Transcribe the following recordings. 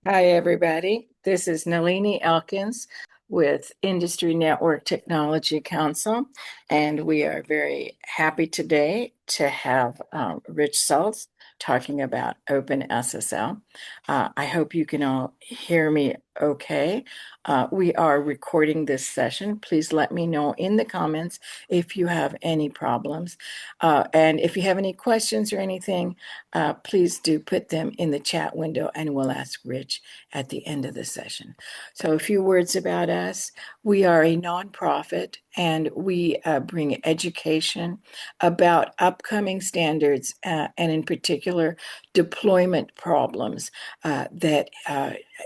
Hi, everybody. This is Nalini Elkins with Industry Network Technology Council, and we are very happy today to have Rich Schultz talking about OpenSSL. I hope you can all hear me okay. We are recording this session. Please let me know in the comments if you have any problems. And if you have any questions or anything, please do put them in the chat window and we'll ask Rich at the end of the session. So a few words about us. We are a nonprofit and we bring education about upcoming standards and in particular deployment problems that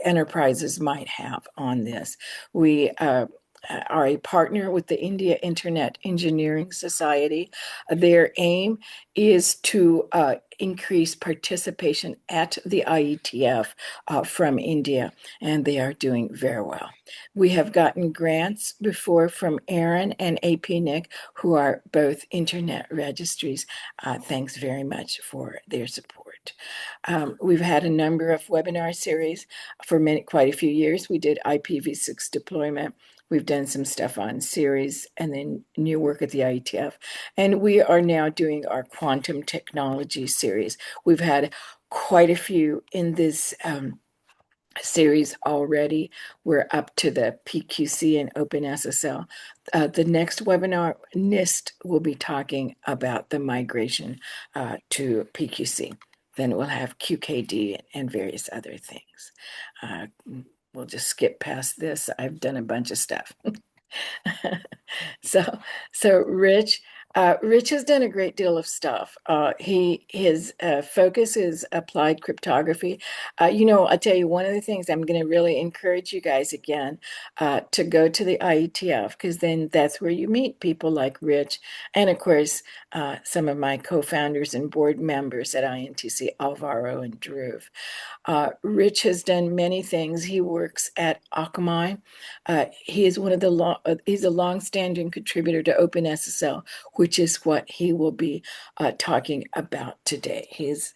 enterprises might have on this. We are a partner with the India Internet Engineering Society. Their aim is to increase participation at the IETF from India, and they are doing very well. We have gotten grants before from Aaron and APNIC, who are both internet registries. Thanks very much for their support. We've had a number of webinar series for quite a few years. We did IPv6 deployment. We've done some stuff on series and then new work at the IETF. And we are now doing our quantum technology series. We've had quite a few in this series already. We're up to the PQC and OpenSSL. The next webinar, NIST, will be talking about the migration to PQC. Then we'll have QKD and various other things. We'll just skip past this. I've done a bunch of stuff. So Rich has done a great deal of stuff. His focus is applied cryptography. I tell you, one of the things I'm going to really encourage you guys again to go to the IETF, because then that's where you meet people like Rich, and of course some of my co-founders and board members at INTC, Alvaro and Dhruv. Rich has done many things. He works at Akamai. He is one of the he's a long-standing contributor to OpenSSL, which is what he will be talking about today. He's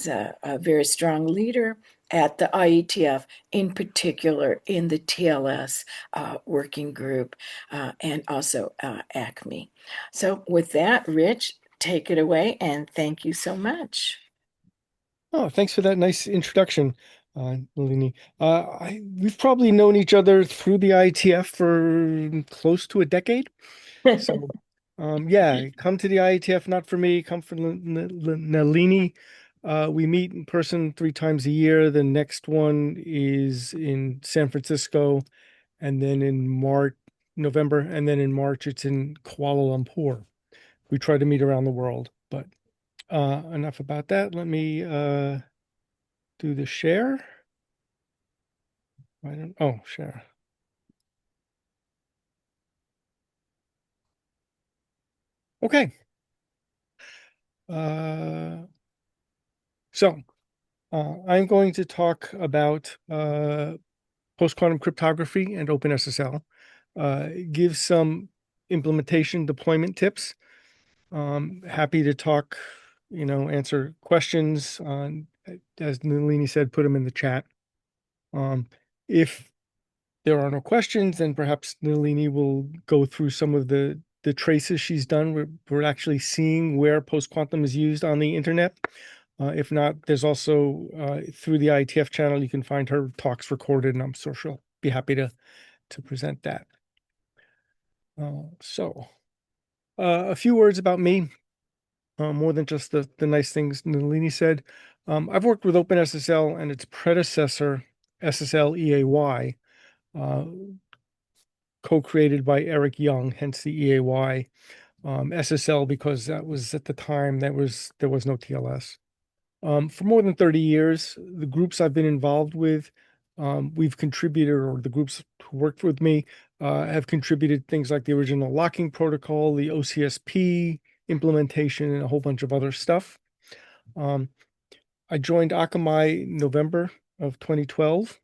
a very strong leader at the IETF, in particular in the TLS working group, and also ACME. So with that, Rich, take it away, and thank you so much. Oh, thanks for that nice introduction, Nalini. We've probably known each other through the IETF for close to a decade. So, yeah, come to the IETF, not for me, come for Nalini. We meet in person 3 times a year. The next one is in San Francisco, and then in November, and then in March, it's in Kuala Lumpur. We try to meet around the world, but enough about that. Let me do the share. Share. Okay. So I'm going to talk about post-quantum cryptography and OpenSSL, give some implementation deployment tips. Happy to talk, answer questions. As Nalini said, put them in the chat. If there are no questions, then perhaps Nalini will go through some of the traces she's done. We're actually seeing where post-quantum is used on the internet. If not, there's also through the IETF channel, you can find her talks recorded, and I'm sure she'll be happy to present that. So a few words about me, more than just the nice things Nalini said. I've worked with OpenSSL and its predecessor, SSL EAY, co-created by Eric Young, hence the EAY. SSL, because that was at the time there was no TLS. For more than 30 years, the groups I've been involved with, we've contributed, or the groups who worked with me have contributed things like the original locking protocol, the OCSP implementation, and a whole bunch of other stuff. I joined Akamai in November of 2012.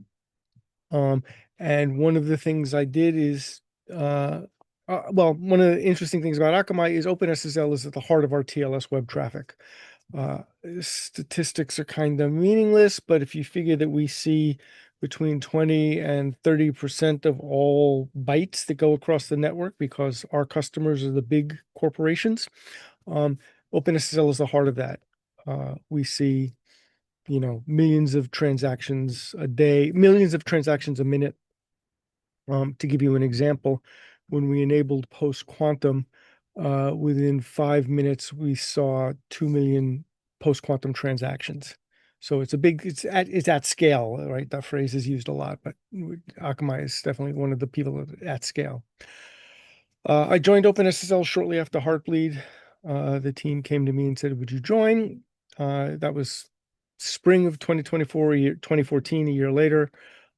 And one of the things I did is, one of the interesting things about Akamai is OpenSSL is at the heart of our TLS web traffic. Statistics are kind of meaningless, but if you figure that we see between 20 and 30% of all bytes that go across the network because our customers are the big corporations, OpenSSL is the heart of that. We see, millions of transactions a day, millions of transactions a minute. To give you an example, when we enabled post-quantum, within 5 minutes, we saw 2 million post-quantum transactions. So it's at scale, right? That phrase is used a lot, but Akamai is definitely one of the people at scale. I joined OpenSSL shortly after Heartbleed. The team came to me and said, "Would you join?" That was spring of 2014, a year later.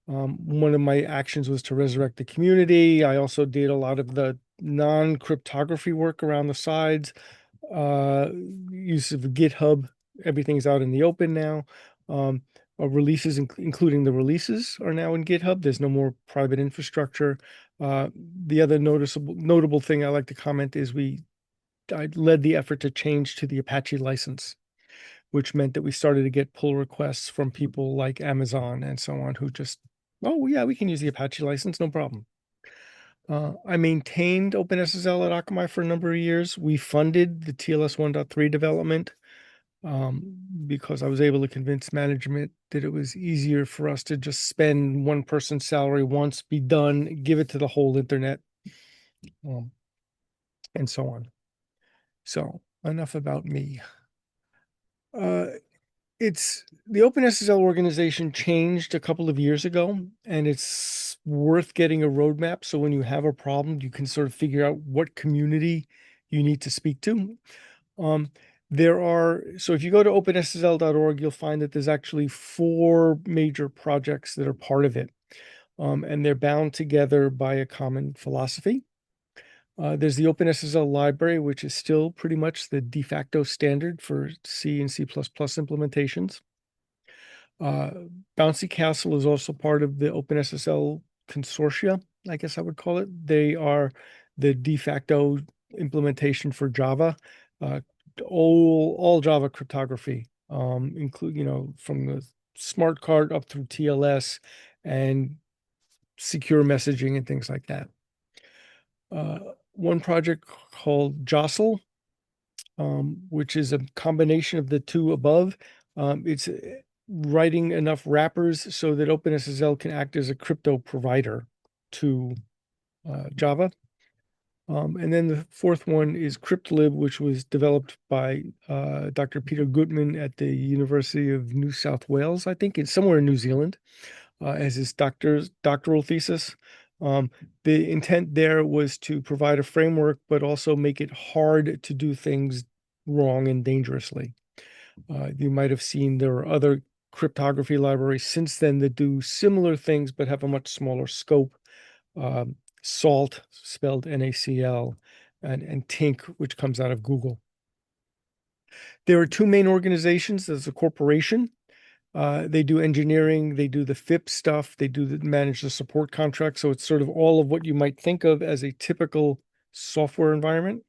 One of my actions was to resurrect the community. I also did a lot of the non-cryptography work around the sides, use of GitHub. Everything's out in the open now. Our releases, including the releases, are now in GitHub. There's no more private infrastructure. The other notable thing I like to comment is I led the effort to change to the Apache license, which meant that we started to get pull requests from people like Amazon and so on who just, "Oh yeah, we can use the Apache license, no problem." I maintained OpenSSL at Akamai for a number of years. We funded the TLS 1.3 development because I was able to convince management that it was easier for us to just spend one person's salary once, be done, give it to the whole internet, and so on. So enough about me. It's the OpenSSL organization changed a couple of years ago, and it's worth getting a roadmap. So when you have a problem, you can sort of figure out what community you need to speak to. So if you go to openssl.org, you'll find that there's actually 4 major projects that are part of it. And they're bound together by a common philosophy. There's the OpenSSL library, which is still pretty much the de facto standard for C and C++ implementations. Bouncy Castle is also part of the OpenSSL consortia, I guess I would call it. They are the de facto implementation for Java, all Java cryptography, include, from the smart card up through TLS and secure messaging and things like that. One project called Jostle, which is a combination of the two above. It's writing enough wrappers so that OpenSSL can act as a crypto provider to Java. And then the fourth one is CryptLib, which was developed by Dr. Peter Gutman at the University of New South Wales, I think, it's somewhere in New Zealand, as his doctoral thesis. The intent there was to provide a framework, but also make it hard to do things wrong and dangerously. You might have seen there are other cryptography libraries since then that do similar things, but have a much smaller scope. SALT, spelled NACL, and Tink, which comes out of Google. There are 2 main organizations. There's a corporation. They do engineering, they do the FIP stuff, they manage the support contract. So it's sort of all of what you might think of as a typical software environment.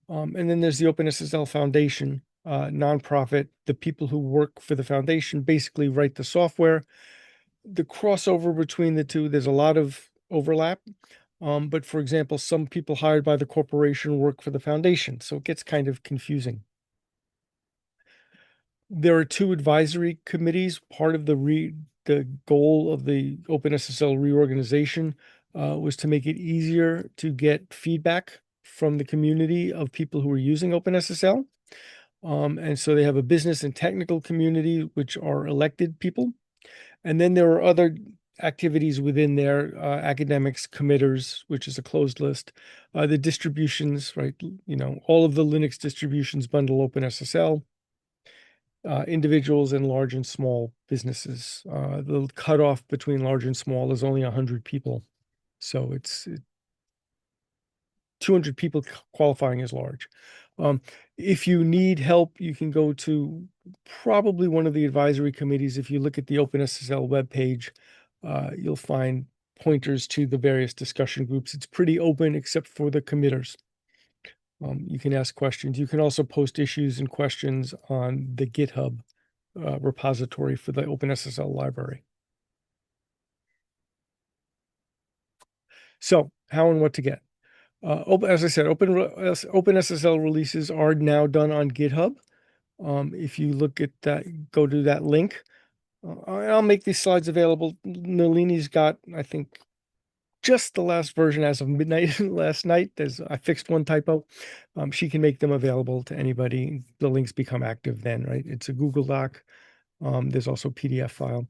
And then there's the OpenSSL Foundation, nonprofit. The people who work for the foundation basically write the software. The crossover between the two, there's a lot of overlap. But for example, some people hired by the corporation work for the foundation. So it gets kind of confusing. There are 2 advisory committees. Part of the goal of the OpenSSL reorganization was to make it easier to get feedback from the community of people who are using OpenSSL. And so they have a business and technical community, which are elected people. And then there are other activities within there, academics, committers, which is a closed list, the distributions, right? All of the Linux distributions bundle OpenSSL. Individuals and large and small businesses. The cutoff between large and small is only 100 people. So it's 200 people qualifying as large. If you need help, you can go to probably one of the advisory committees. If you look at the OpenSSL webpage, you'll find pointers to the various discussion groups. It's pretty open except for the committers. You can ask questions. You can also post issues and questions on the GitHub repository for the OpenSSL library. So how and what to get? As I said, OpenSSL releases are now done on GitHub. If you look at that, go to that link. I'll make these slides available. Nalini's got, I think, just the last version as of midnight last night. I fixed one typo. She can make them available to anybody. The links become active then, right? It's a Google Doc. There's also a PDF file.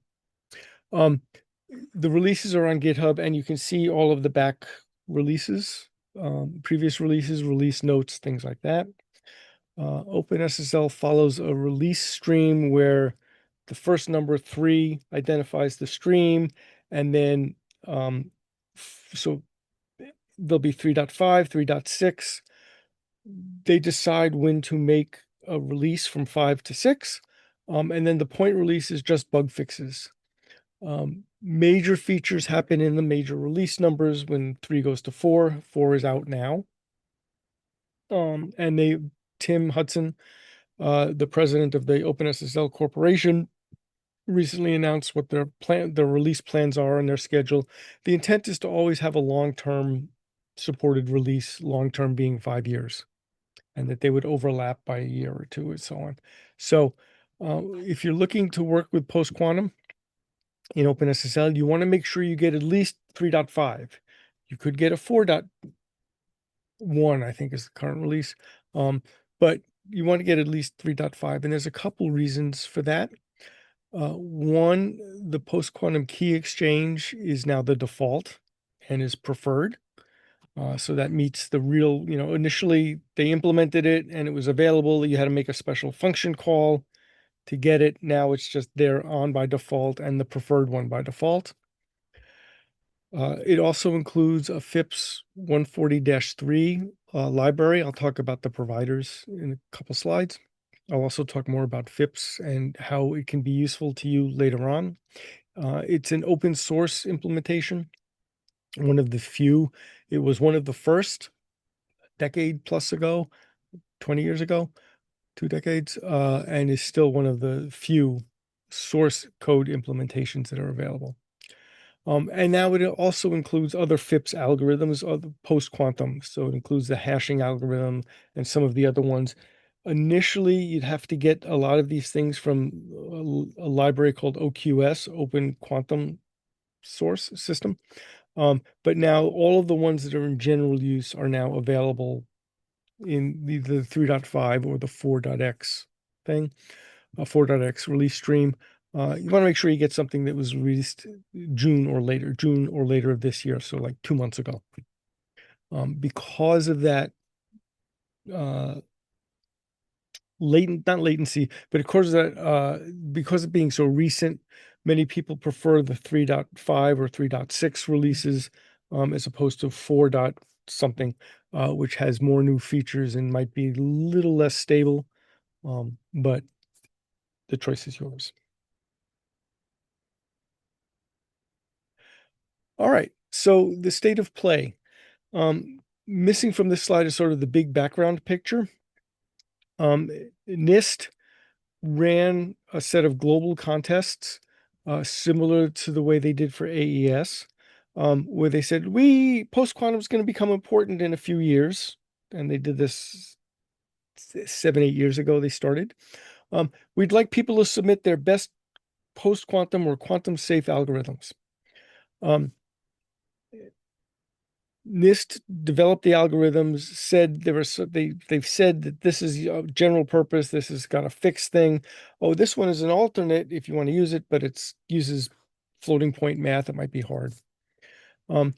The releases are on GitHub, and you can see all of the back releases, previous releases, release notes, things like that. OpenSSL follows a release stream where the first number 3 identifies the stream, and then so there'll be 3.5, 3.6. They decide when to make a release from 5 to 6, and then the point release is just bug fixes. Major features happen in the major release numbers when 3 goes to 4. 4 is out now. And Tim Hudson, the president of the OpenSSL Corporation, recently announced what their release plans are and their schedule. The intent is to always have a long-term supported release, long-term being 5 years, and that they would overlap by a year or 2 and so on. So if you're looking to work with post-quantum in OpenSSL, you want to make sure you get at least 3.5. You could get a 4.1, I think is the current release. But you want to get at least 3.5. And there's a couple reasons for that. One, the post-quantum key exchange is now the default and is preferred. So that meets the real, initially they implemented it and it was available. You had to make a special function call to get it. Now it's just there on by default and the preferred one by default. It also includes a FIPS 140-3 library. I'll talk about the providers in a couple slides. I'll also talk more about FIPS and how it can be useful to you later on. It's an open source implementation. One of the few. It was one of the first decade plus ago, 20 years ago, 2 decades, and is still one of the few source code implementations that are available. And now it also includes other FIPS algorithms, other post-quantum. So it includes the hashing algorithm and some of the other ones. Initially, you'd have to get a lot of these things from a library called OQS, Open Quantum Source System. But now all of the ones that are in general use are now available in the 3.5 or the 4.x thing, 4.x release stream. You want to make sure you get something that was released June or later of this year, so like 2 months ago. Because of that not latency, but because of that, because of being so recent, many people prefer the 3.5 or 3.6 releases as opposed to 4. Something, which has more new features and might be a little less stable, but the choice is yours. All right, so the state of play. Missing from this slide is sort of the big background picture. NIST ran a set of global contests similar to the way they did for AES, where they said, post-quantum is going to become important in a few years. And they did this 7, 8 years ago, they started. We'd like people to submit their best post-quantum or quantum safe algorithms. NIST developed the algorithms, said they've said that this is a general purpose, this has got a fixed thing. Oh, this one is an alternate if you want to use it, but it uses floating point math. It might be hard. The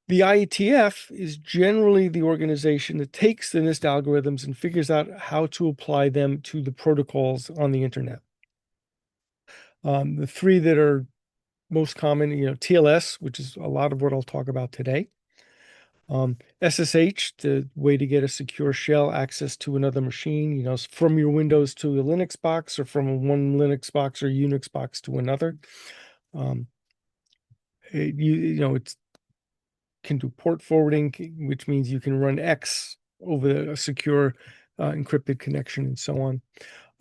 IETF is generally the organization that takes the NIST algorithms and figures out how to apply them to the protocols on the internet. The 3 that are most common, TLS, which is a lot of what I'll talk about today. SSH, the way to get a secure shell access to another machine, from your Windows to a Linux box or from one Linux box or Unix box to another. It can do port forwarding, which means you can run X over a secure encrypted connection and so on.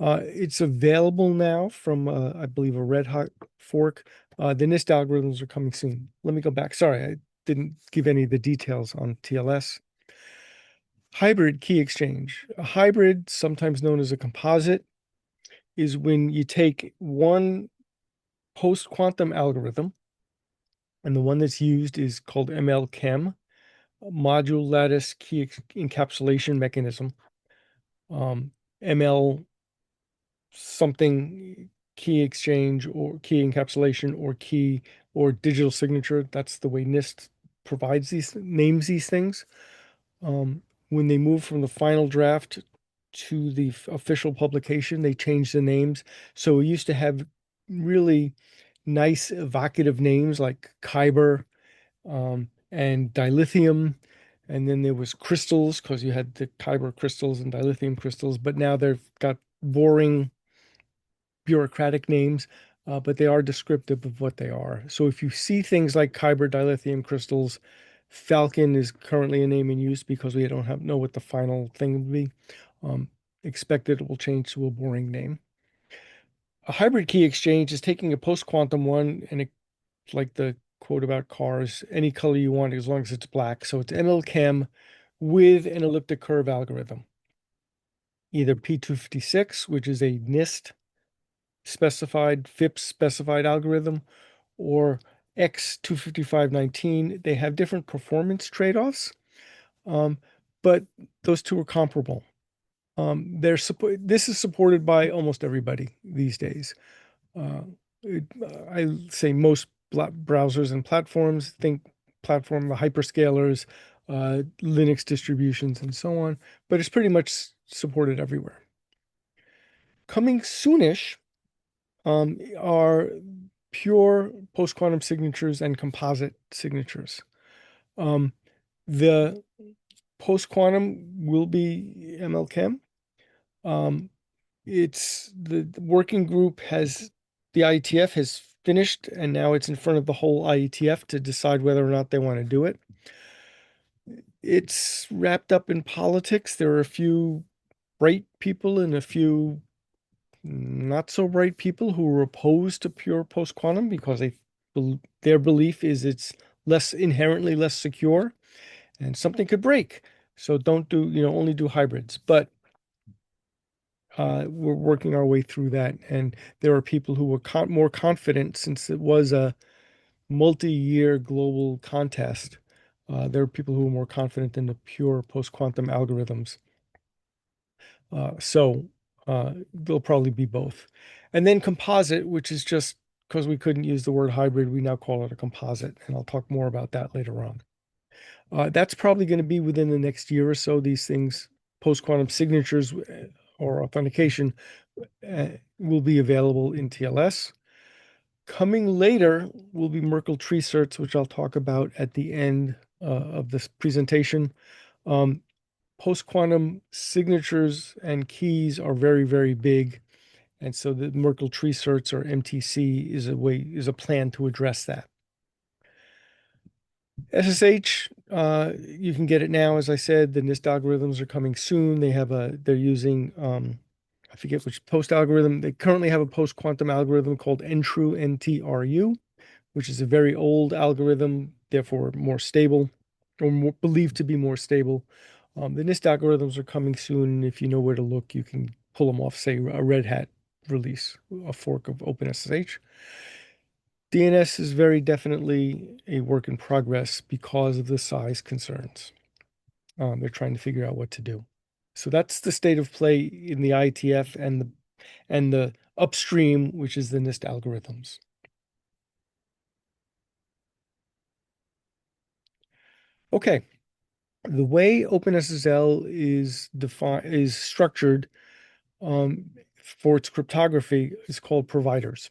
It's available now from, I believe, a Red Hat fork. The NIST algorithms are coming soon. Let me go back. Sorry, I didn't give any of the details on TLS. Hybrid key exchange. A hybrid, sometimes known as a composite, is when you take one post-quantum algorithm, and the one that's used is called ML-Chem, module lattice key encapsulation mechanism. ML something key exchange or key encapsulation or key or digital signature. That's the way NIST provides names these things. When they move from the final draft to the official publication, they change the names. So we used to have really nice evocative names like Kyber and dilithium. And then there was crystals because you had the Kyber crystals and dilithium crystals, but now they've got boring bureaucratic names, but they are descriptive of what they are. So if you see things like Kyber dilithium crystals, Falcon is currently a name in use because we don't know what the final thing will be. Expect that it will change to a boring name. A hybrid key exchange is taking a post-quantum one and like the quote about cars, any color you want as long as it's black. So it's ML-Chem with an elliptic curve algorithm. Either P256, which is a NIST specified, FIPS specified algorithm, or X25519. They have different performance trade-offs, but those two are comparable. This is supported by almost everybody these days. I say most browsers and platforms, think platform, the hyperscalers, Linux distributions, and so on, but it's pretty much supported everywhere. Coming soonish are pure post-quantum signatures and composite signatures. The post-quantum will be ML-Chem. It's the working group the IETF has finished, and now it's in front of the whole IETF to decide whether or not they want to do it. It's wrapped up in politics. There are a few bright people and a few not so bright people who are opposed to pure post-quantum because their belief is it's inherently less secure and something could break. So don't only do hybrids. But we're working our way through that. And there are people who were more confident since it was a multi-year global contest. There are people who are more confident in the pure post-quantum algorithms. So they'll probably be both. And then composite, which is just because we couldn't use the word hybrid, we now call it a composite. And I'll talk more about that later on. That's probably going to be within the next year or so. These things, post-quantum signatures or authentication, will be available in TLS. Coming later will be Merkle tree certs, which I'll talk about at the end of this presentation. Post-quantum signatures and keys are very, very big. And so the Merkle tree certs, or MTC, is a plan to address that. SSH, you can get it now. As I said, the NIST algorithms are coming soon. They're using, I forget which post algorithm. They currently have a post-quantum algorithm called NTRU, NTRU, which is a very old algorithm, therefore more stable, or believed to be more stable. The NIST algorithms are coming soon. If you know where to look, you can pull them off, say, a Red Hat release, a fork of OpenSSH. DNS is very definitely a work in progress because of the size concerns. They're trying to figure out what to do. So that's the state of play in the IETF and the upstream, which is the NIST algorithms. Okay, the way OpenSSL is structured for its cryptography is called providers.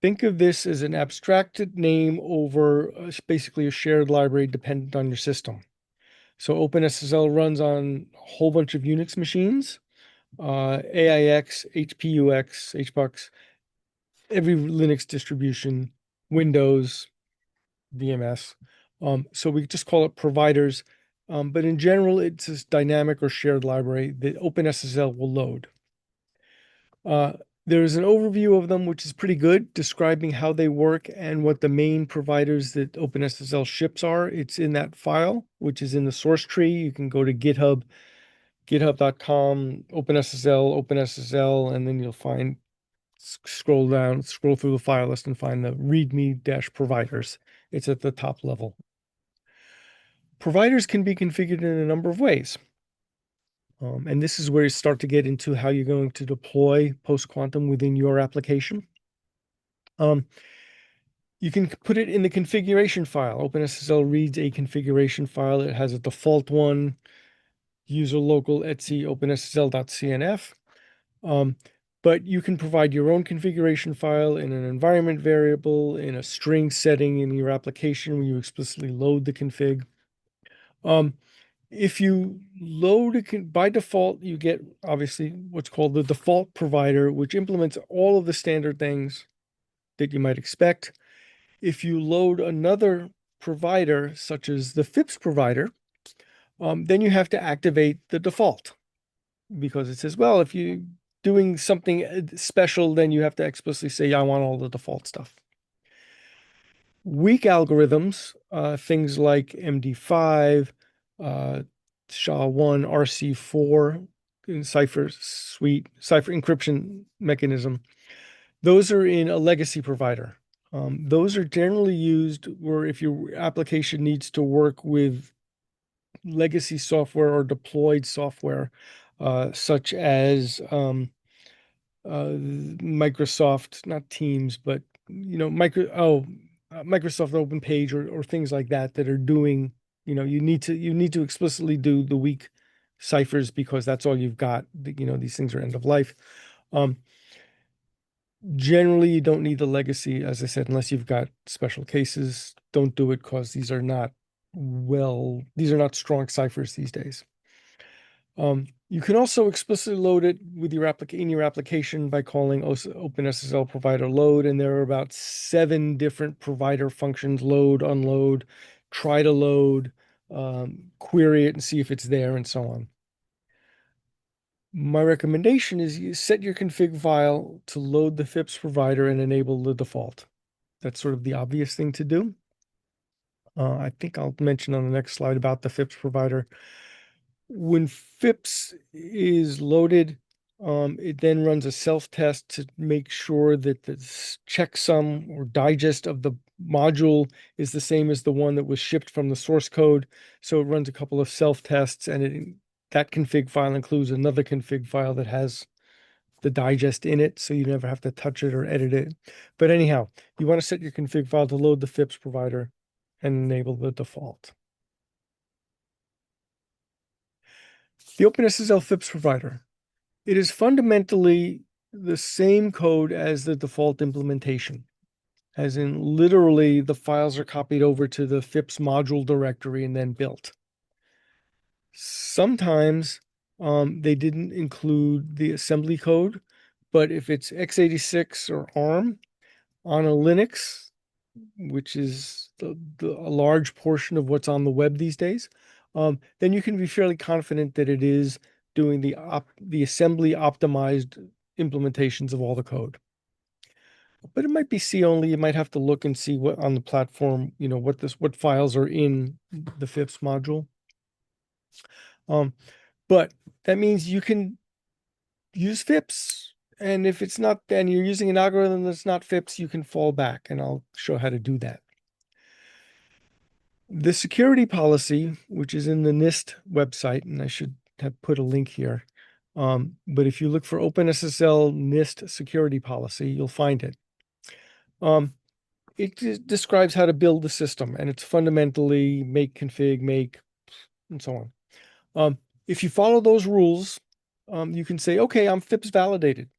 Think of this as an abstracted name over basically a shared library dependent on your system. So OpenSSL runs on a whole bunch of Unix machines, AIX, HPUX, HBUX, every Linux distribution, Windows, VMS. So we just call it providers. But in general, it's this dynamic or shared library that OpenSSL will load. There's an overview of them, which is pretty good, describing how they work and what the main providers that OpenSSL ships are. It's in that file, which is in the source tree. You can go to GitHub, github.com, OpenSSL, and then you'll find, scroll down, scroll through the file list and find the README-providers. It's at the top level. Providers can be configured in a number of ways. And this is where you start to get into how you're going to deploy post-quantum within your application. You can put it in the configuration file. OpenSSL reads a configuration file. It has a default one, user local etc openssl.cnf. But you can provide your own configuration file in an environment variable, in a string setting in your application when you explicitly load the config. If you load by default, you get obviously what's called the default provider, which implements all of the standard things that you might expect. If you load another provider, such as the FIPS provider, then you have to activate the default, because it says, well, if you're doing something special, then you have to explicitly say, I want all the default stuff. Weak algorithms, things like MD5, SHA-1, RC4, cipher suite, cipher encryption mechanism, those are in a legacy provider. Those are generally used where if your application needs to work with legacy software or deployed software, such as Microsoft, not Teams, but Microsoft Open Page or things like that that are doing, you need to explicitly do the weak ciphers because that's all you've got. These things are end of life. Generally, you don't need the legacy, as I said, unless you've got special cases. Don't do it because these are not strong ciphers these days. You can also explicitly load it with in your application by calling OpenSSL provider load, and there are about 7 different provider functions: load, unload, try to load, query it and see if it's there, and so on. My recommendation is you set your config file to load the FIPS provider and enable the default. That's sort of the obvious thing to do. I think I'll mention on the next slide about the FIPS provider. When FIPS is loaded, it then runs a self-test to make sure that the checksum or digest of the module is the same as the one that was shipped from the source code. So it runs a couple of self-tests, and that config file includes another config file that has the digest in it, so you never have to touch it or edit it. But anyhow, you want to set your config file to load the FIPS provider and enable the default. The OpenSSL FIPS provider. It is fundamentally the same code as the default implementation, as in literally the files are copied over to the FIPS module directory and then built. Sometimes they didn't include the assembly code, but if it's x86 or ARM on a Linux, which is a large portion of what's on the web these days, then you can be fairly confident that it is doing the assembly optimized implementations of all the code. But it might be C only. You might have to look and see what on the platform, what files are in the FIPS module. But that means you can use FIPS, and if it's not, and you're using an algorithm that's not FIPS, you can fall back, and I'll show how to do that. The security policy, which is in the NIST website, and I should have put a link here, but if you look for OpenSSL NIST security policy, you'll find it. It describes how to build the system, and it's fundamentally make, config, make, and so on. If you follow those rules, you can say, okay, I'm FIPS validated.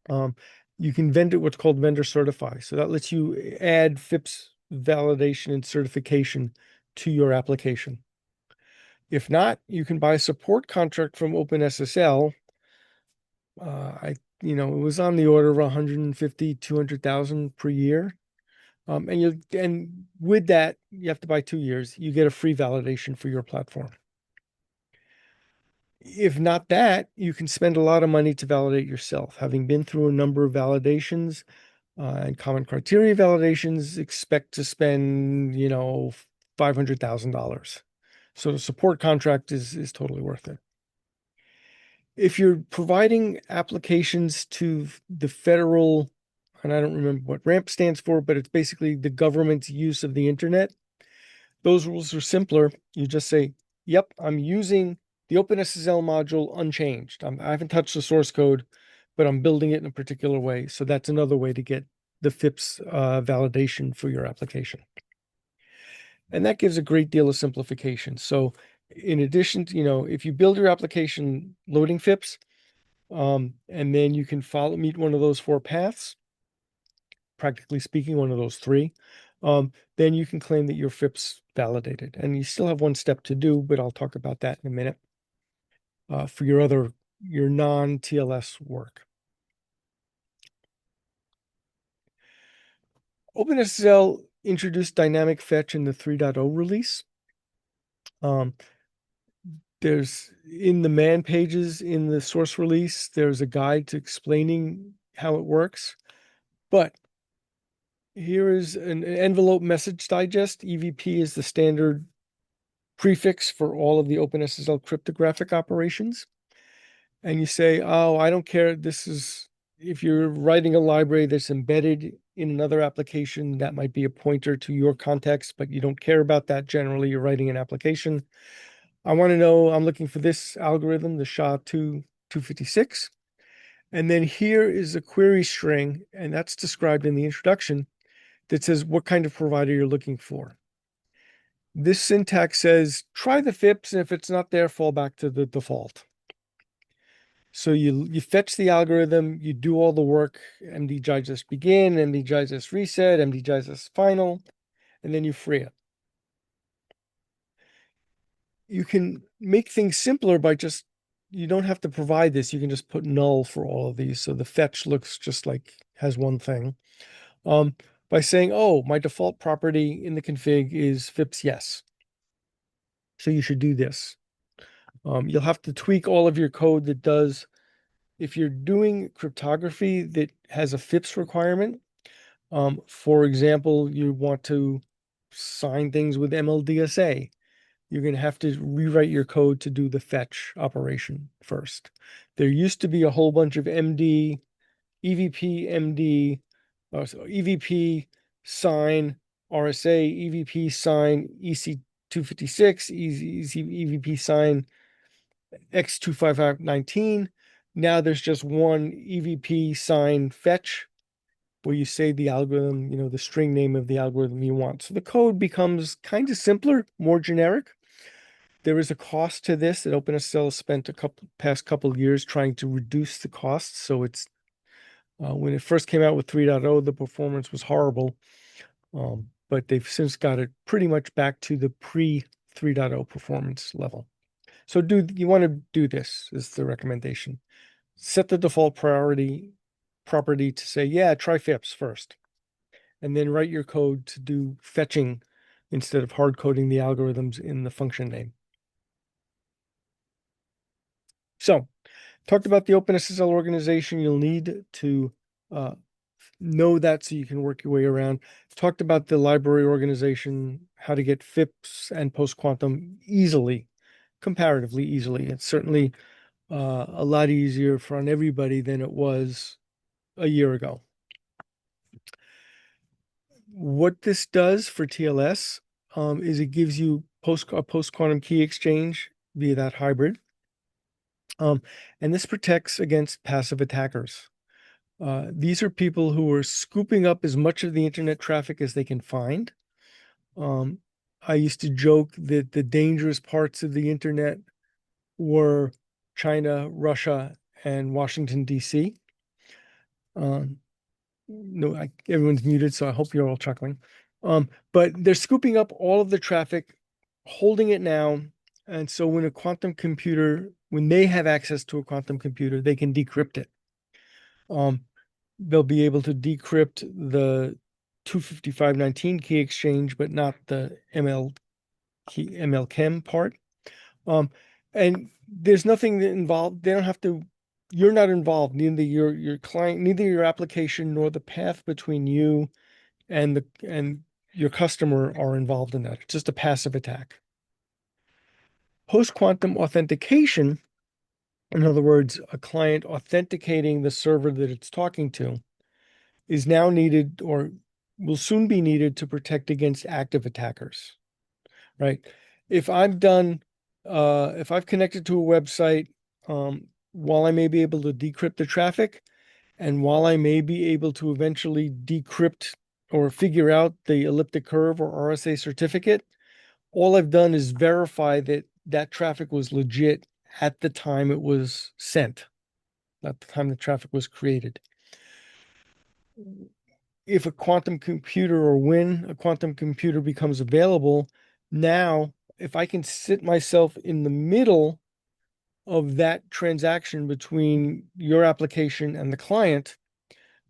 You can what's called vendor certify. So that lets you add FIPS validation and certification to your application. If not, you can buy a support contract from OpenSSL. It was on the order of 150, 200,000 per year. And with that, you have to buy 2 years. You get a free validation for your platform. If not that, you can spend a lot of money to validate yourself. Having been through a number of validations and common criteria validations, expect to spend, $500,000. So the support contract is totally worth it. If you're providing applications to the federal, and I don't remember what RAMP stands for, but it's basically the government's use of the internet. Those rules are simpler. You just say, yep, I'm using the OpenSSL module unchanged. I haven't touched the source code, but I'm building it in a particular way. So that's another way to get the FIPS validation for your application. And that gives a great deal of simplification. So in addition to, if you build your application loading FIPS, and then you can meet one of those 4 paths, practically speaking, one of those 3, then you can claim that your FIPS validated. And you still have one step to do, but I'll talk about that in a minute for your non-TLS work. OpenSSL introduced dynamic fetch in the 3.0 release. There's in the man pages in the source release, there's a guide to explaining how it works. But here is an envelope message digest. EVP is the standard prefix for all of the OpenSSL cryptographic operations. And you say, oh, I don't care. If you're writing a library that's embedded in another application, that might be a pointer to your context, but you don't care about that generally. You're writing an application. I want to know, I'm looking for this algorithm, the SHA-256. And then here is a query string, and that's described in the introduction, that says what kind of provider you're looking for. This syntax says, try the FIPS, and if it's not there, fall back to the default. So you fetch the algorithm, you do all the work, MD-digest begin, MD-digest reset, MD-digest final, and then you free it. You can make things simpler by you don't have to provide this. You can just put null for all of these. So the fetch looks just like has one thing. By saying, oh, my default property in the config is FIPS yes. So you should do this. You'll have to tweak all of your code that does, if you're doing cryptography that has a FIPS requirement, for example, you want to sign things with MLDSA, you're going to have to rewrite your code to do the fetch operation first. There used to be a whole bunch of EVP, MD, EVP, sign, RSA, EVP, sign, EC256, EVP, sign, X25519. Now there's just one EVP, sign, fetch, where you say the algorithm, the string name of the algorithm you want. So the code becomes kind of simpler, more generic. There is a cost to this that OpenSSL has spent past couple of years trying to reduce the costs. So it's when it first came out with 3.0, the performance was horrible, but they've since got it pretty much back to the pre 3.0 performance level. So you want to do this is the recommendation. Set the default property to say, yeah, try FIPS first, and then write your code to do fetching instead of hard coding the algorithms in the function name. So, talked about the OpenSSL organization. You'll need to know that so you can work your way around. Talked about the library organization, how to get FIPS and post-quantum easily, comparatively easily. It's certainly a lot easier for everybody than it was a year ago. What this does for TLS is it gives you a post-quantum key exchange via that hybrid. And this protects against passive attackers. These are people who are scooping up as much of the internet traffic as they can find. I used to joke that the dangerous parts of the internet were China, Russia, and Washington, D.C. No, everyone's muted, so I hope you're all chuckling. But they're scooping up all of the traffic, holding it now. And so when they have access to a quantum computer, they can decrypt it. They'll be able to decrypt the 255.19 key exchange, but not the ML-chem part. And there's nothing involved. They don't have to. You're not involved. Neither your client, neither your application nor the path between you and your customer are involved in that. It's just a passive attack. Post-quantum authentication, in other words, a client authenticating the server that it's talking to, is now needed or will soon be needed to protect against active attackers, right? If I've connected to a website, while I may be able to decrypt the traffic, and while I may be able to eventually decrypt or figure out the elliptic curve or RSA certificate, all I've done is verify that that traffic was legit at the time it was sent, at the time the traffic was created. If a quantum computer or when a quantum computer becomes available, now if I can sit myself in the middle of that transaction between your application and the client,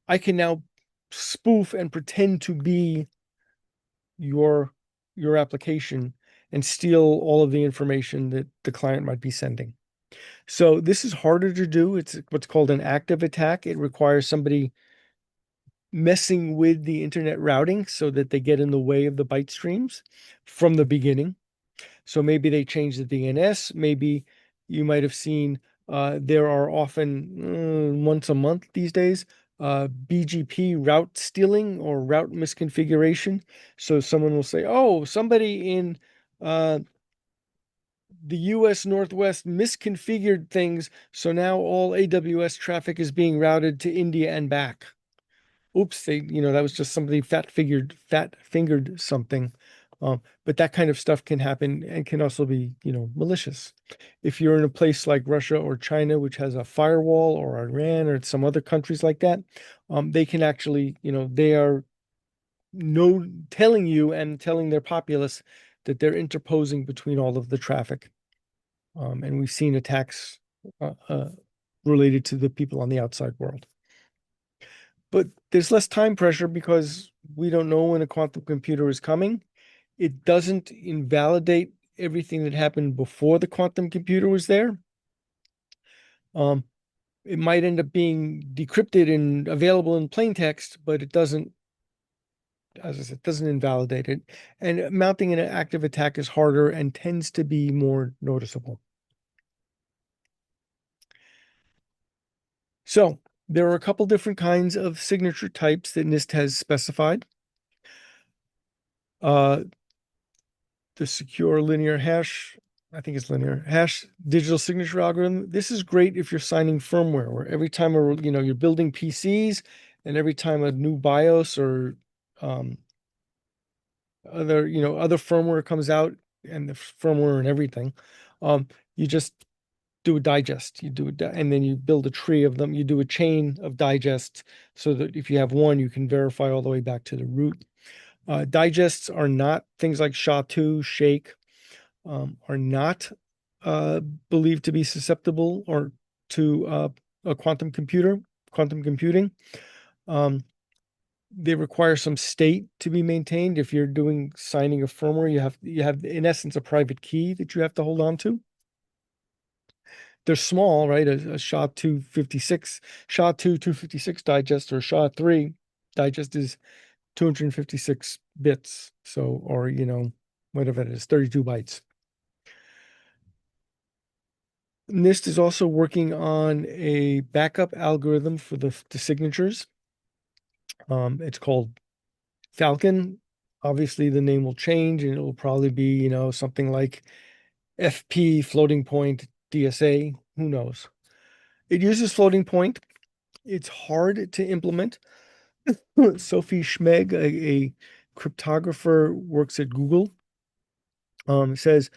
I can now spoof and pretend to be your application and steal all of the information that the client might be sending. So this is harder to do. It's what's called an active attack. It requires somebody messing with the internet routing so that they get in the way of the byte streams from the beginning. So maybe they change the DNS. Maybe you might have seen there are often once a month these days BGP route stealing or route misconfiguration. So someone will say, "Oh, somebody in the U.S. Northwest misconfigured things, so now all AWS traffic is being routed to India and back." Oops, that was just somebody fat fingered something. But that kind of stuff can happen and can also be, malicious. If you're in a place like Russia or China, which has a firewall, or Iran or some other countries like that, they can actually, they are telling you and telling their populace that they're interposing between all of the traffic. And we've seen attacks related to the people on the outside world. But there's less time pressure because we don't know when a quantum computer is coming. It doesn't invalidate everything that happened before the quantum computer was there. It might end up being decrypted and available in plain text, but it doesn't, as I said, doesn't invalidate it. And mounting an active attack is harder and tends to be more noticeable. So there are a couple different kinds of signature types that NIST has specified. The secure linear hash, I think it's linear hash digital signature algorithm. This is great if you're signing firmware, where every time you're building PCs, and every time a new BIOS or other firmware comes out, and the firmware and everything, you just do a digest. You do it, and then you build a tree of them. You do a chain of digests so that if you have one, you can verify all the way back to the root. Digests are not things like SHA-2, Shake, are not believed to be susceptible or to a quantum computing. They require some state to be maintained. If you're doing signing of firmware, you have in essence a private key that you have to hold on to. They're small, right? A SHA-256, SHA-2 256 digest or SHA-3 digest is 256 bits. So, or, whatever it is, 32 bytes. NIST is also working on a backup algorithm for the signatures. It's called Falcon. Obviously, the name will change, and it will probably be, something like FP floating point DSA. Who knows? It uses floating point. It's hard to implement. Sophie Schmeg, a cryptographer, works at Google. Says,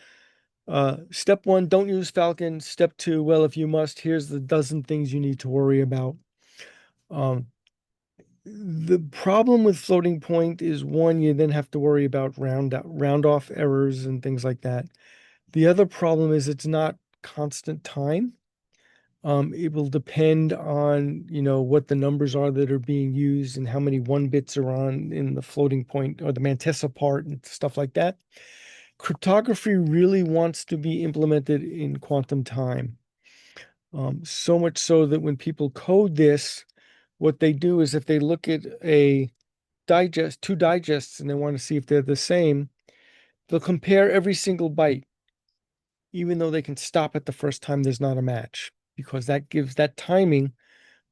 step 1, don't use Falcon. Step 2, well, if you must, here's the dozen things you need to worry about. The problem with floating point is, one, you then have to worry about round off errors and things like that. The other problem is it's not constant time. It will depend on, what the numbers are that are being used and how many one bits are on in the floating point or the mantissa part and stuff like that. Cryptography really wants to be implemented in quantum time. So much so that when people code this, what they do is if they look at two digests, and they want to see if they're the same, they'll compare every single byte, even though they can stop at the first time there's not a match, because that gives that timing.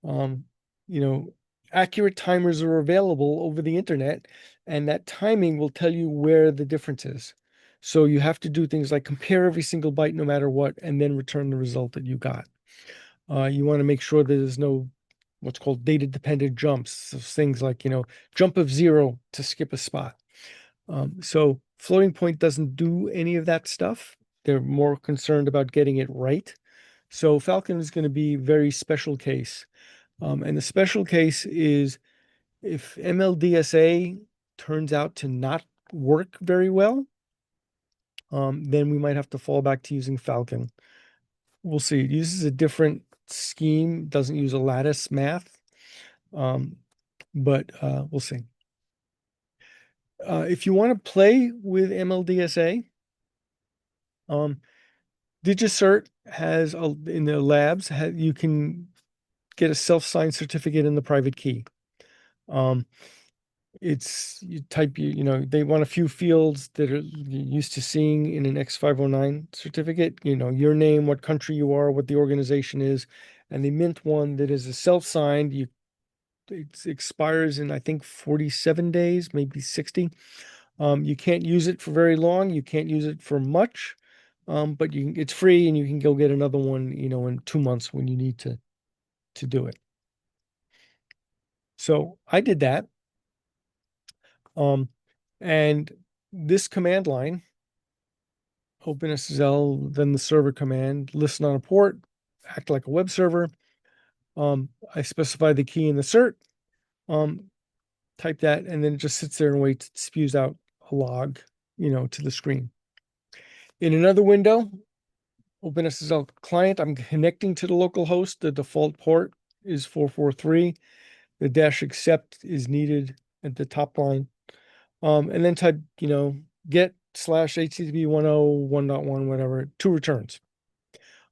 Um, you know, Accurate timers are available over the internet, and that timing will tell you where the difference is. So you have to do things like compare every single byte no matter what, and then return the result that you got. You want to make sure that there's no what's called data dependent jumps, so things like, jump of 0 to skip a spot. So floating point doesn't do any of that stuff. They're more concerned about getting it right. So Falcon is going to be very special case. And the special case is if MLDSA turns out to not work very well, then we might have to fall back to using Falcon. We'll see. It uses a different scheme, doesn't use a lattice math, but we'll see. If you want to play with MLDSA, DigiCert has in the labs, you can get a self-signed certificate in the private key. You type, they want a few fields that are you're used to seeing in an X509 certificate, your name, what country you are, what the organization is, and they mint one that is a self-signed. It expires in, I think, 47 days, maybe 60. You can't use it for very long. You can't use it for much, but it's free, and you can go get another one, in 2 months when you need to do it. So I did that. And this command line, OpenSSL, then the server command, listen on a port, act like a web server. I specify the key in the cert, type that, and then it just sits there and waits. It spews out a log, to the screen. In another window, OpenSSL client, I'm connecting to the local host. The default port is 443. The -accept is needed at the top line. And then type, get /HTTP 101.1, whatever, 2 returns.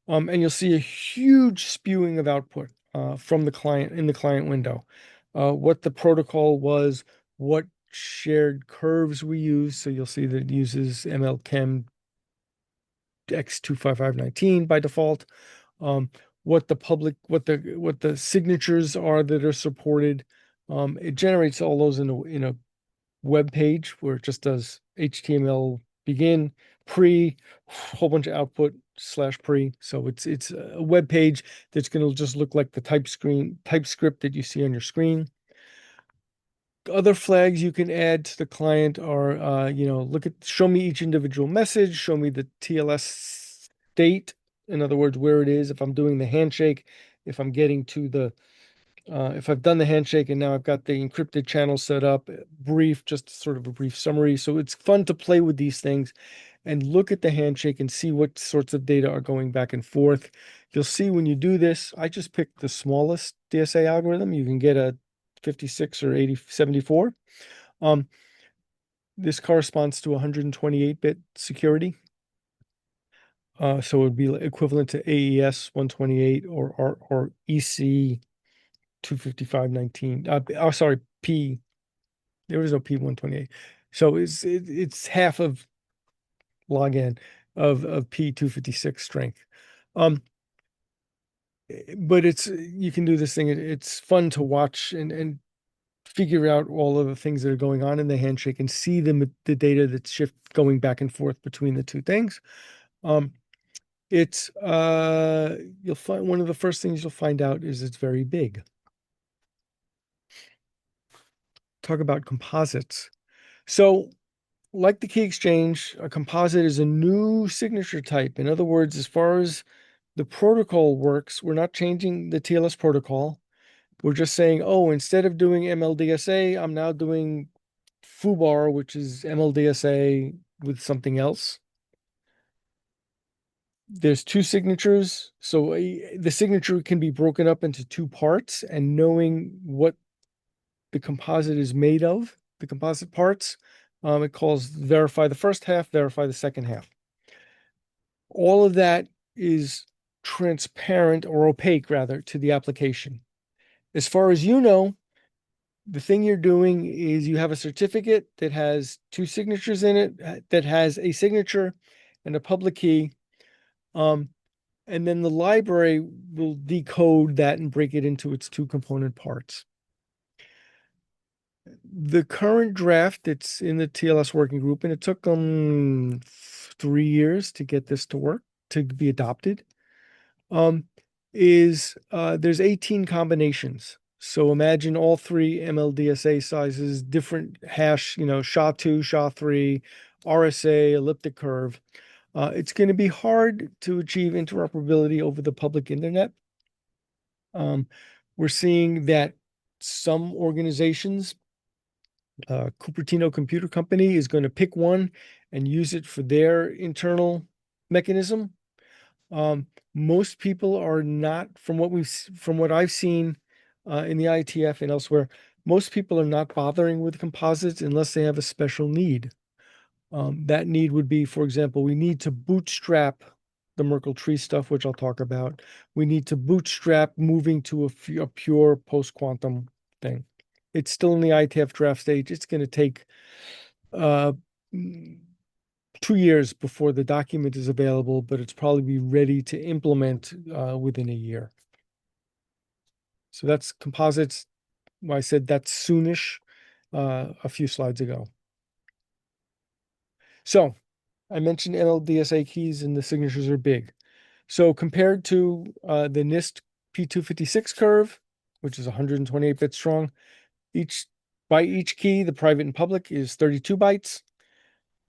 And you'll see a huge spewing of output from the client in the client window. What the protocol was, what shared curves we use. So you'll see that it uses MLChem X25519 by default. What the signatures are that are supported. It generates all those in a web page where it just does HTML begin, pre, whole bunch of output /pre. So it's a web page that's going to just look like the TypeScript that you see on your screen. Other flags you can add to the client are, show me each individual message, show me the TLS state. In other words, where it is, if I'm doing the handshake, if I'm getting to if I've done the handshake and now I've got the encrypted channel set up, just sort of a brief summary. So it's fun to play with these things and look at the handshake and see what sorts of data are going back and forth. You'll see when you do this, I just picked the smallest DSA algorithm. You can get a 56 or 74. This corresponds to 128-bit security. So it would be equivalent to AES 128 or EC 255.19. Sorry, P. There was no P128. So it's half of log n of P256 strength. But you can do this thing. It's fun to watch and figure out all of the things that are going on in the handshake and see the data that's going back and forth between the two things. You'll find one of the first things you'll find out is it's very big. Talk about composites. So, like the key exchange, a composite is a new signature type. In other words, as far as the protocol works, we're not changing the TLS protocol. We're just saying, oh, instead of doing MLDSA, I'm now doing FUBAR, which is MLDSA with something else. there's two signatures. So the signature can be broken up into two parts, and knowing what the composite is made of, the composite parts, it calls verify the first half, verify the second half. All of that is transparent or opaque rather to the application. As far as you know, the thing you're doing is you have a certificate that has two signatures in it, that has a signature and a public key. And then the library will decode that and break it into its two component parts. The current draft that's in the TLS working group, and it took them 3 years to get this to work, to be adopted, is there's 18 combinations. So imagine all three MLDSA sizes, different hash, SHA-2, SHA-3, RSA, elliptic curve. It's going to be hard to achieve interoperability over the public internet. We're seeing that some organizations, Cupertino Computer Company is going to pick one and use it for their internal mechanism. Most people are not, from what I've seen in the IETF and elsewhere, most people are not bothering with composites unless they have a special need. That need would be, for example, we need to bootstrap the Merkle tree stuff, which I'll talk about. We need to bootstrap moving to a pure post-quantum thing. It's still in the IETF draft stage. It's going to take 2 years before the document is available, but it's probably be ready to implement within a year. So that's composites. I said that's soonish a few slides ago. So I mentioned LDSA keys and the signatures are big. So compared to the NIST P256 curve, which is 128 bits strong, each key, the private and public, is 32 bytes.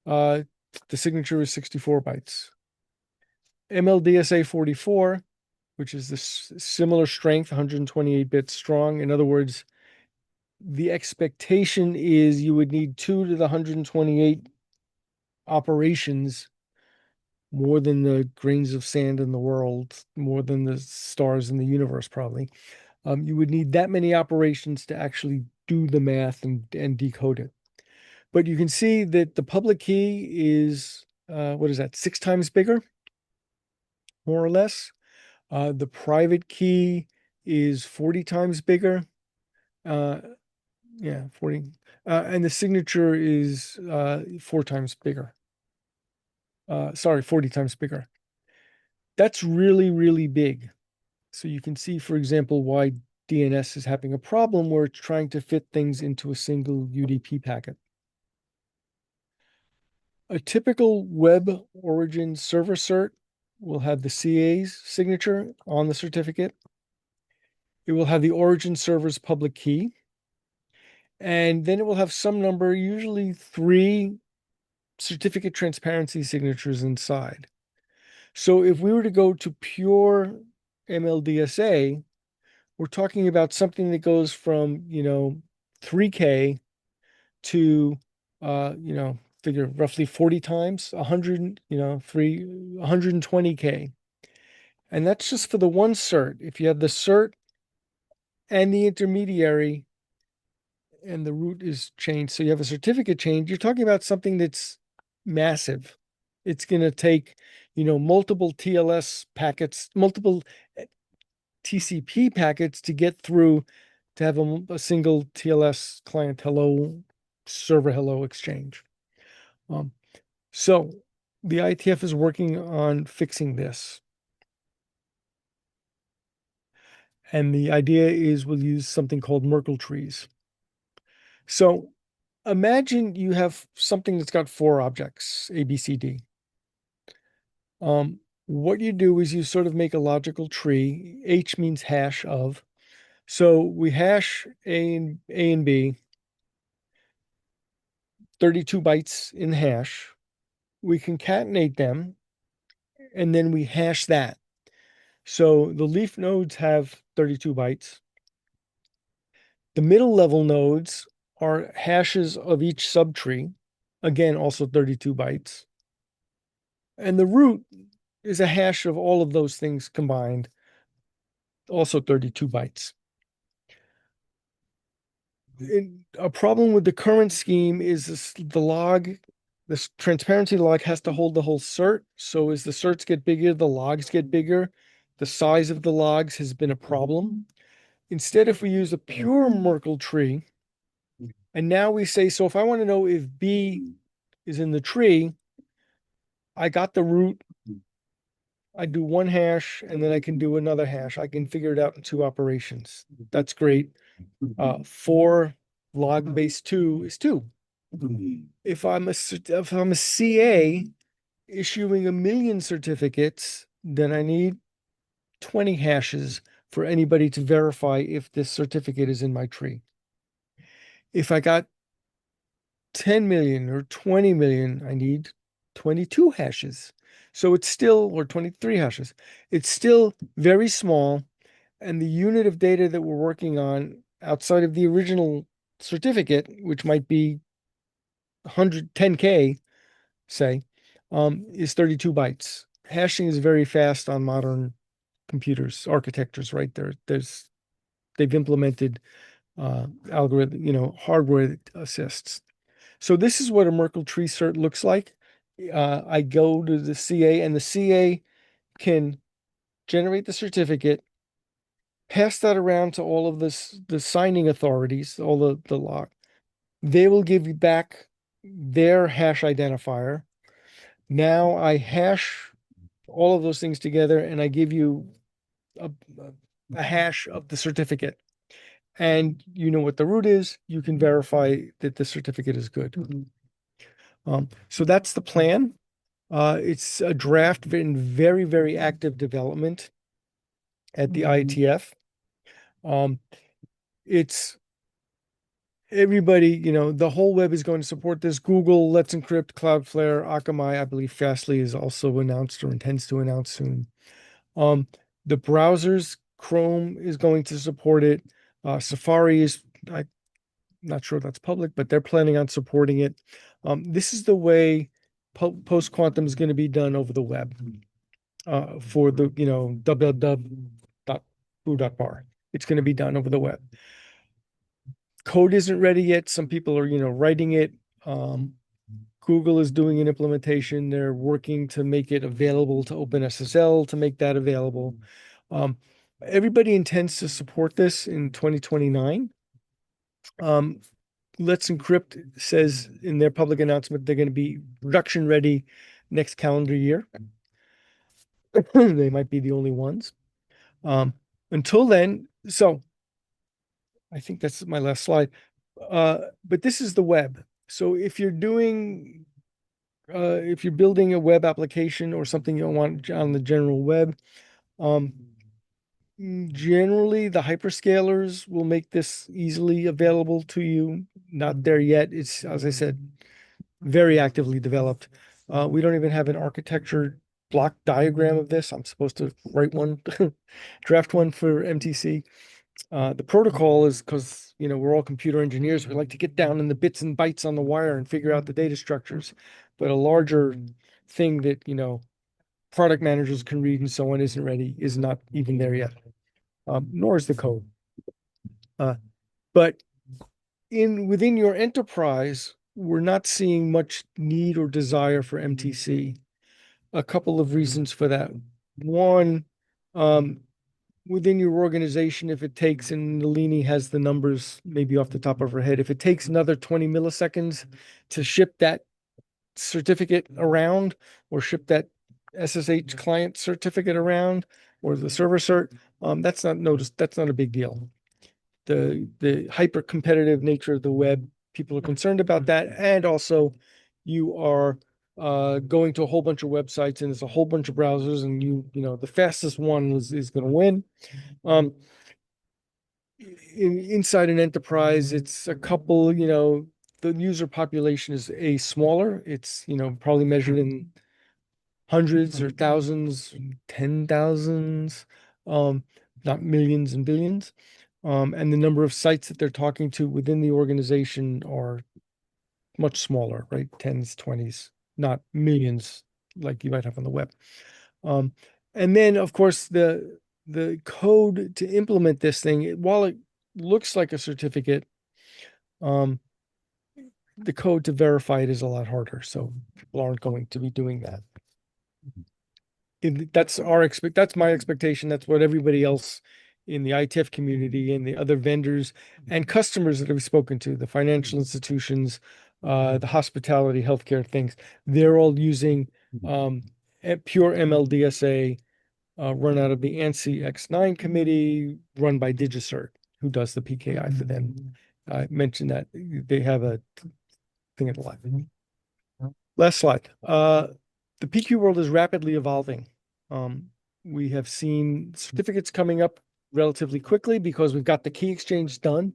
The signature is 64 bytes. MLDSA 44, which is this similar strength, 128 bits strong. In other words, the expectation is you would need 2 to the 128 operations, more than the grains of sand in the world, more than the stars in the universe, probably. You would need that many operations to actually do the math and decode it. But you can see that the public key is, what is that, 6 times bigger, more or less. The private key is 40 times bigger. Yeah, 40. And the signature is 4 times bigger. 40 times bigger. That's really, really big. So you can see, for example, why DNS is having a problem where it's trying to fit things into a single UDP packet. A typical web origin server cert will have the CA's signature on the certificate. It will have the origin server's public key. And then it will have some number, usually 3 certificate transparency signatures inside. So if we were to go to pure MLDSA, we're talking about something that goes from, 3K to, figure roughly 40 times, 120K. And that's just for the one cert. If you have the cert and the intermediary and the root is changed, so you have a certificate change, you're talking about something that's massive. It's going to take, multiple TLS packets, multiple TCP packets to get through to have a single TLS client hello, server hello exchange. So the IETF is working on fixing this. And the idea is we'll use something called Merkle trees. So imagine you have something that's got 4 objects, A, B, C, D. What you do is you sort of make a logical tree. H means hash of. So we hash A and B, 32 bytes in hash. We concatenate them, and then we hash that. So the leaf nodes have 32 bytes. The middle level nodes are hashes of each subtree, again, also 32 bytes. And the root is a hash of all of those things combined, also 32 bytes. A problem with the current scheme is the log, this transparency log has to hold the whole cert. So as the certs get bigger, the logs get bigger. The size of the logs has been a problem. Instead, if we use a pure Merkle tree, and now we say, so if I want to know if B is in the tree, I got the root, I do one hash, and then I can do another hash. I can figure it out in two operations. That's great. 4 log base 2 is 2. If I'm a CA issuing 1,000,000 certificates, then I need 20 hashes for anybody to verify if this certificate is in my tree. If I got 10 million or 20 million, I need 22 hashes. So it's still, or 23 hashes. It's still very small. And the unit of data that we're working on outside of the original certificate, which might be 110K, say, is 32 bytes. Hashing is very fast on modern computers, architectures, right? They've implemented algorithm, hardware that assists. So this is what a Merkle tree cert looks like. I go to the CA, and the CA can generate the certificate, pass that around to all of the signing authorities, all the lock. They will give you back their hash identifier. Now I hash all of those things together, and I give you a hash of the certificate. And you know what the root is. You can verify that the certificate is good. So that's the plan. It's a draft in very, very active development at the IETF. It's everybody, the whole web is going to support this. Google, Let's Encrypt, Cloudflare, Akamai, I believe Fastly is also announced or intends to announce soon. The browsers, Chrome is going to support it. Safari is, I'm not sure that's public, but they're planning on supporting it. This is the way post-quantum is going to be done over the web for the, www.foo.bar. It's going to be done over the web. Code isn't ready yet. Some people are, writing it. Google is doing an implementation. They're working to make it available to OpenSSL to make that available. Everybody intends to support this in 2029. Let's Encrypt says in their public announcement they're going to be production ready next calendar year. They might be the only ones. Until then, so I think that's my last slide. But this is the web. So if you're building a web application or something you want on the general web, generally the hyperscalers will make this easily available to you. Not there yet. It's, as I said, very actively developed. We don't even have an architecture block diagram of this. I'm supposed to write one, draft one for MTC. The protocol is because, we're all computer engineers. We like to get down in the bits and bytes on the wire and figure out the data structures. But a larger thing that, product managers can read and so on is not even there yet, nor is the code. But within your enterprise, we're not seeing much need or desire for MTC. A couple of reasons for that. One, within your organization, if it takes, and Nalini has the numbers maybe off the top of her head, if it takes another 20 milliseconds to ship that certificate around or ship that SSH client certificate around or the server cert, that's not a big deal. The hyper competitive nature of the web, people are concerned about that. And also you are going to a whole bunch of websites and there's a whole bunch of browsers and the fastest one is going to win. Inside an enterprise, it's a couple, the user population is smaller. It's, probably measured in hundreds or thousands, 10,000s, not millions and billions. And the number of sites that they're talking to within the organization are much smaller, right? 10s, 20s, not millions like you might have on the web. And then, of course, the code to implement this thing, while it looks like a certificate, the code to verify it is a lot harder. So people aren't going to be doing that. That's that's my expectation. That's what everybody else in the ITF community and the other vendors and customers that I've spoken to, the financial institutions, the hospitality, healthcare things, they're all using pure MLDSA run out of the ANSI X9 committee, run by DigiCert, who does the PKI for them. I mentioned that they have a thing at the left. Last slide. The PQ world is rapidly evolving. We have seen certificates coming up relatively quickly because we've got the key exchange done.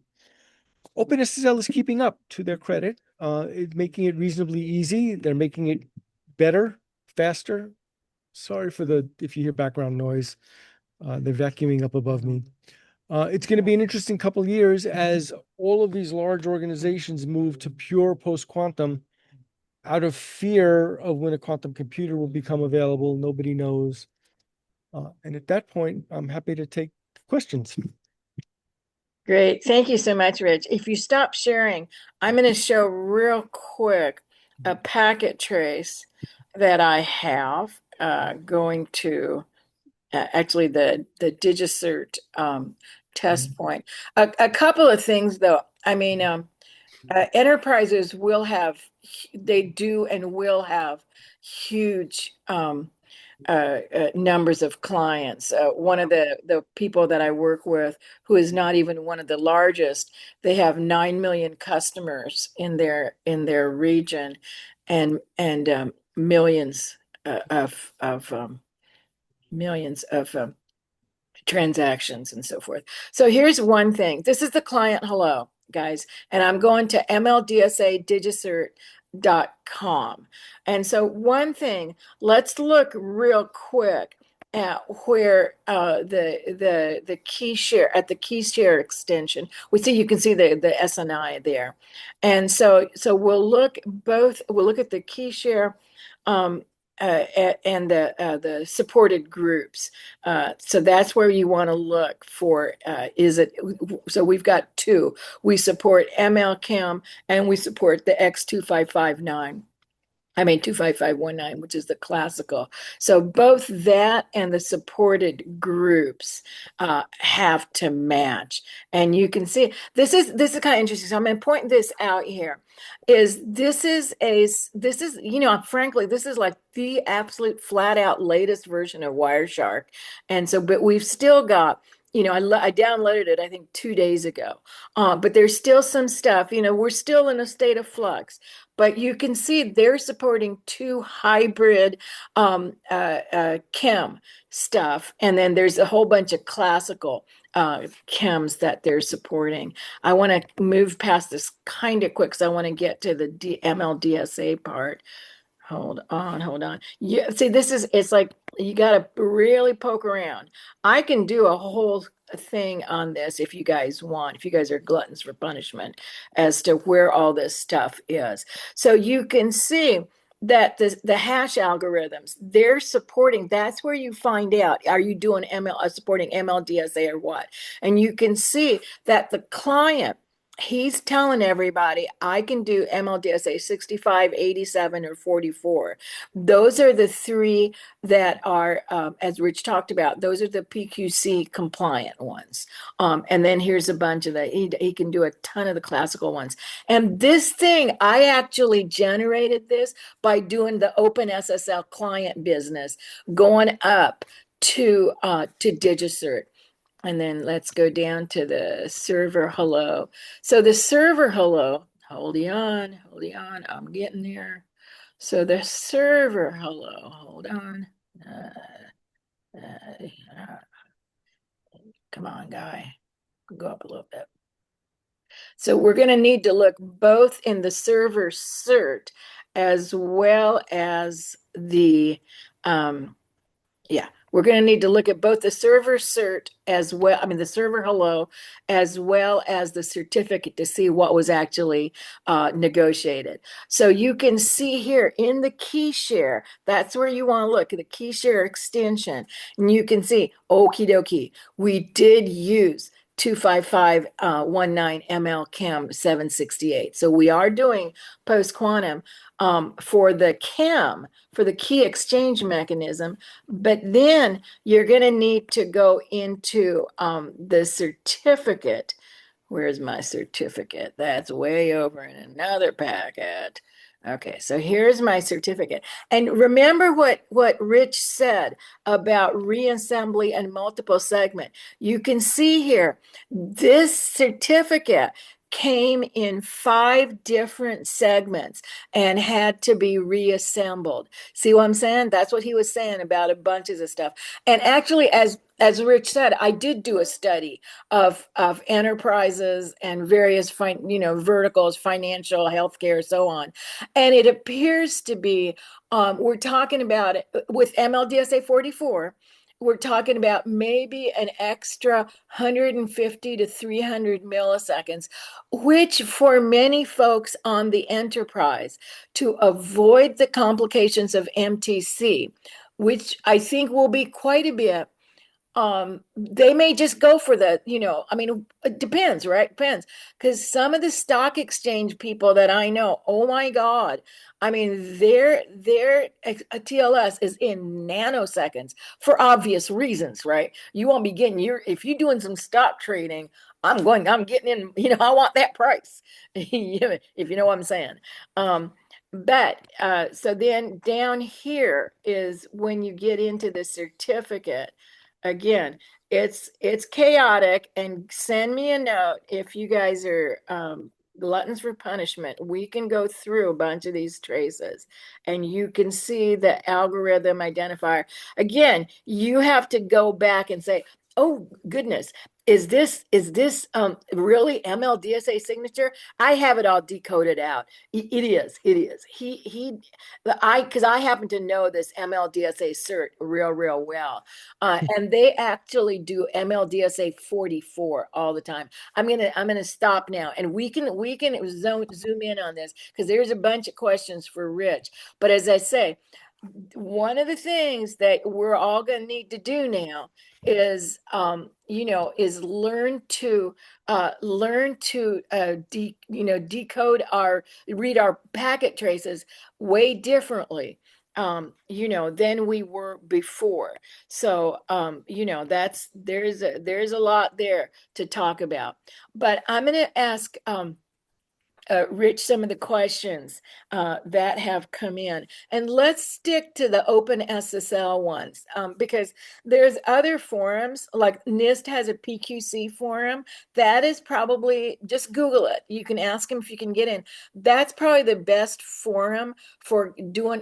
OpenSSL is keeping up, to their credit. It's making it reasonably easy. They're making it better, faster. Sorry for if you hear background noise. They're vacuuming up above me. It's going to be an interesting couple of years as all of these large organizations move to pure post-quantum out of fear of when a quantum computer will become available. Nobody knows. And at that point, I'm happy to take questions. Great. Thank you so much, Rich. If you stop sharing, I'm going to show real quick a packet trace that I have going to actually the DigiCert test point. A couple of things, though. I mean, enterprises will have, they do and will have huge numbers of clients. One of the people that I work with, who is not even one of the largest, they have 9 million customers in their region, and millions of transactions and so forth. So here's one thing. This is the client hello, guys, and I'm going to mldsadigicert.com. And so one thing, let's look real quick at where the key share at the key share extension. We see, you can see the SNI there. And so we'll look at the key share and the supported groups. So that's where you want to look for, so we've got two. We support MLChem and we support the X25519. 25519, which is the classical. So both that and the supported groups have to match. And you can see this is kind of interesting. So I'm going to point this out here. This is frankly, this is like the absolute flat out latest version of Wireshark. And so, but we've still got, I downloaded it, I think 2 days ago. But there's still some stuff, we're still in a state of flux. But you can see they're supporting two hybrid chem stuff. And then there's a whole bunch of classical chems that they're supporting. I want to move past this kind of quick because I want to get to the MLDSA part. Hold on. Yeah, see, it's like you got to really poke around. I can do a whole thing on this if you guys want, if you guys are gluttons for punishment as to where all this stuff is. So you can see that the hash algorithms, they're supporting, that's where you find out, are you doing supporting MLDSA or what? And you can see that the client, he's telling everybody, I can do MLDSA 65, 87, or 44. Those are the three that are, as Rich talked about, those are the PQC compliant ones. And then here's a bunch of he can do a ton of the classical ones. And this thing, I actually generated this by doing the OpenSSL client business, going up to DigiCert. And then let's go down to the server hello. So the server hello, hold on, I'm getting there. So the server hello, hold on. Come on, guy, go up a little bit. So we're going to need to look both in the server cert as well as the, We're going to need to look at both the server cert as well, I mean, the server hello, as well as the certificate to see what was actually negotiated. So you can see here in the key share, that's where you want to look at the key share extension. And you can see, okie dokie, we did use 25519 ML Chem 768. So we are doing post quantum for the chem, for the key exchange mechanism, but then you're going to need to go into the certificate. Where's my certificate? That's way over in another packet. Okay, so here's my certificate. And remember what Rich said about reassembly and multiple segment. You can see here, this certificate came in 5 different segments and had to be reassembled. See what I'm saying? That's what he was saying about a bunches of stuff. And actually, as Rich said, I did do a study of enterprises and various verticals, financial, healthcare, so on. And it appears to be we're talking about it with MLDSA 44. We're talking about maybe an extra 150 to 300 milliseconds, which for many folks on the enterprise, to avoid the complications of MTC, which I think will be quite a bit, they may just go for the, I mean, it depends, right? Depends. Because some of the stock exchange people that I know, oh my God, I mean, their TLS is in nanoseconds for obvious reasons, right? You won't be getting if you're doing some stock trading, I'm getting in, I want that price, if you know what I'm saying. But so then down here is when you get into the certificate. Again, it's chaotic, and send me a note if you guys are gluttons for punishment. We can go through a bunch of these traces and you can see the algorithm identifier. Again, you have to go back and say, oh goodness, is this really MLDSA signature? I have it all decoded out. It is. Because I happen to know this MLDSA cert real well. And they actually do MLDSA 44 all the time. I'm gonna stop now, and we can zoom in on this because there's a bunch of questions for Rich. But as I say, one of the things that we're all going to need to do now is is decode read our packet traces way differently than we were before. So there's a lot there to talk about. But I'm going to ask Rich, some of the questions that have come in. And let's stick to the OpenSSL ones because there's other forums, like NIST has a PQC forum. That is probably, just Google it. You can ask them if you can get in. That's probably the best forum for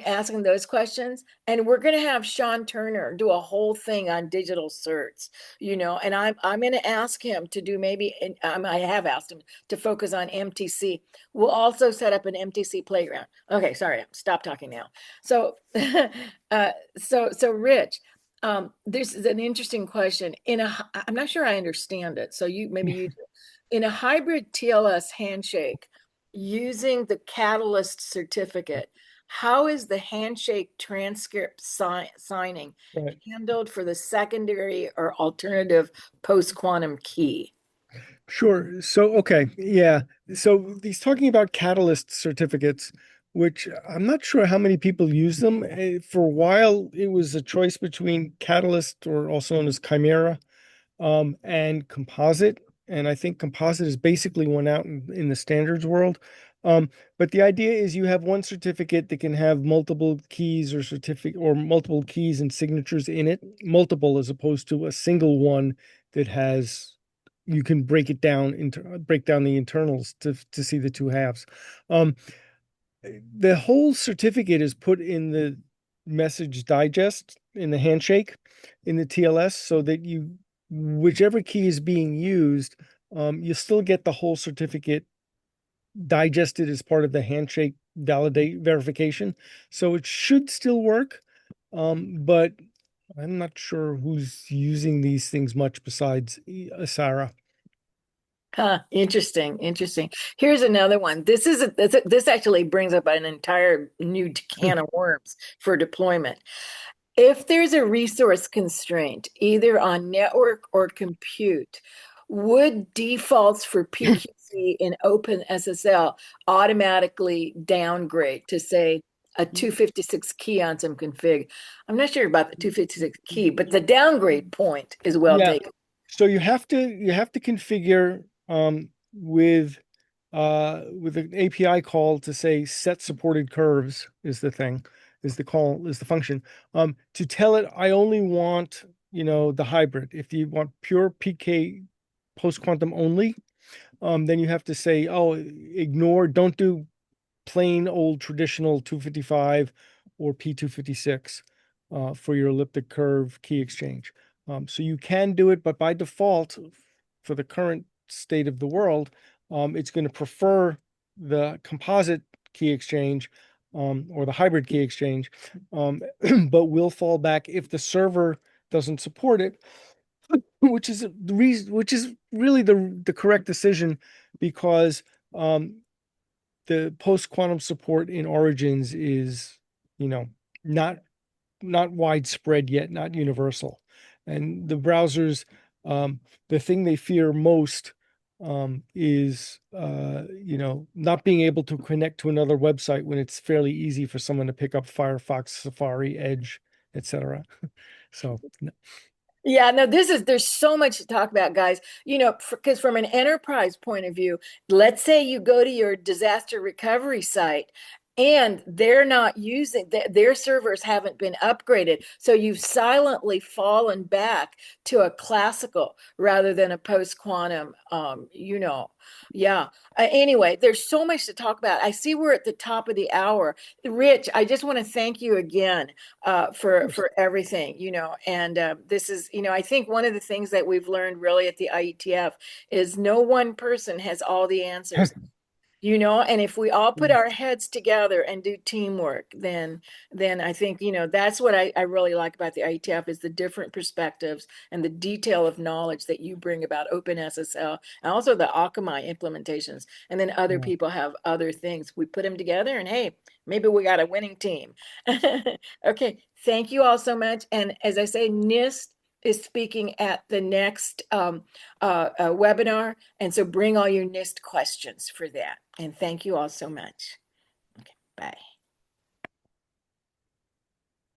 asking those questions. And we're going to have Sean Turner do a whole thing on digital certs, and I'm going to ask him to do maybe, I have asked him to focus on MTC. We'll also set up an MTC playground. Okay, sorry, stop talking now. So, so Rich, this is an interesting question. I'm not sure I understand it. So maybe you do. In a hybrid TLS handshake, using the Catalyst certificate, how is the handshake transcript signing Right. handled for the secondary or alternative post-quantum key? Sure. So, okay. Yeah. So he's talking about Catalyst certificates, which I'm not sure how many people use them. For a while, it was a choice between Catalyst, or also known as Chimera, and Composite. And I think Composite is basically won out in the standards world. But the idea is you have one certificate that can have multiple keys or certificate or multiple keys and signatures in it, multiple as opposed to a single one that has you can break down the internals to see the two halves. Um, the whole certificate is put in the message digest in the handshake in the TLS so that whichever key is being used, you still get the whole certificate digested as part of the handshake validate verification. So it should still work. But I'm not sure who's using these things much besides Sarah. Huh, interesting, interesting. Here's another one. This actually brings up an entire new can of worms for deployment. If there's a resource constraint, either on network or compute, would defaults for PQC in OpenSSL automatically downgrade to say a 256 key on some config? I'm not sure about the 256 key, but the downgrade point is well Yeah. taken. So you have to configure with an API call to say set supported curves is the thing, is the function. To tell it I only want, the hybrid. If you want pure PK post quantum only, then you have to say, oh, don't do plain old traditional 255 or P256 for your elliptic curve key exchange. So you can do it, but by default, for the current state of the world, it's going to prefer the composite key exchange or the hybrid key exchange, but will fall back if the server doesn't support it, which is really the correct decision, because the post quantum support in Origins is, not widespread yet, not universal. And the browsers, the thing they fear most is, not being able to connect to another website when it's fairly easy for someone to pick up Firefox, Safari, Edge, etc. So, Yeah, no, there's so much to talk about, guys. Because from an enterprise point of view, let's say you go to your disaster recovery site and they're not using their servers haven't been upgraded. So you've silently fallen back to a classical rather than a post-quantum, yeah. Anyway, there's so much to talk about. I see we're at the top of the hour. Rich, I just want to thank you again for everything, and this is, I think one of the things that we've learned really at the IETF is no one person has all the answers. And if we all put our heads together and do teamwork, then I think, that's what I really like about the IETF is the different perspectives and the detail of knowledge that you bring about OpenSSL and also the Akamai implementations. And then other yeah. people have other things. We put them together and hey, maybe we got a winning team. Okay, thank you all so much. And as I say, NIST is speaking at the next webinar. And so bring all your NIST questions for that. And thank you all so much. Okay, bye.